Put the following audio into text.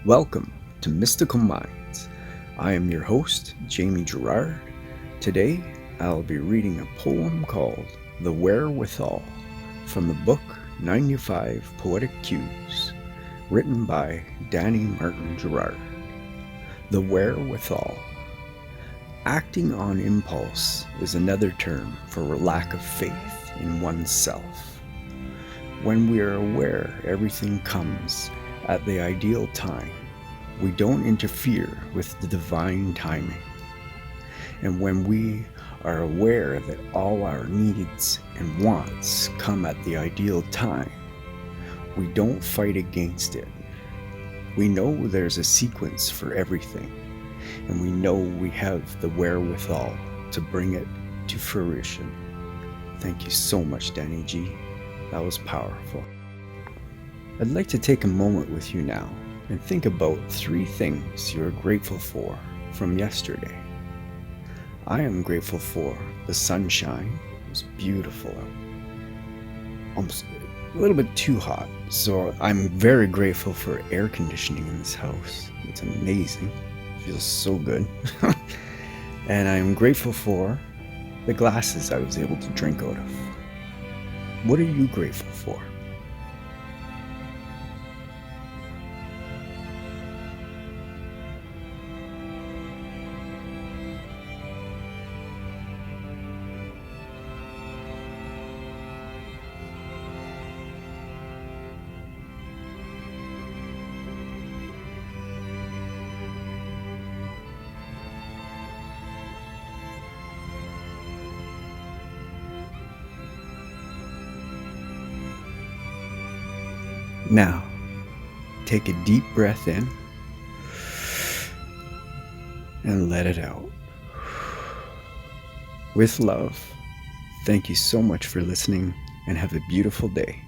Welcome to Mystical Minds. I am your host, Jamie Girard. Today, I'll be reading a poem called The Wherewithal from the book 95 Poetic Cues, written by Danny Martin Girard. The Wherewithal. Acting on impulse is another term for a lack of faith in oneself. When we are aware everything comes at the ideal time, we don't interfere with the divine timing. And when we are aware that all our needs and wants come at the ideal time, we don't fight against it. We know there's a sequence for everything, and we know we have the wherewithal to bring it to fruition. Thank you so much, Danny G. That was powerful. I'd like to take a moment with you now and think about 3 things you're grateful for from yesterday. I am grateful for the sunshine. It was beautiful out. Almost a little bit too hot, so I'm very grateful for air conditioning in this house. It's amazing. It feels so good. And I'm grateful for the glasses I was able to drink out of. What are you grateful for? Now, take a deep breath in and let it out. With love, thank you so much for listening and have a beautiful day.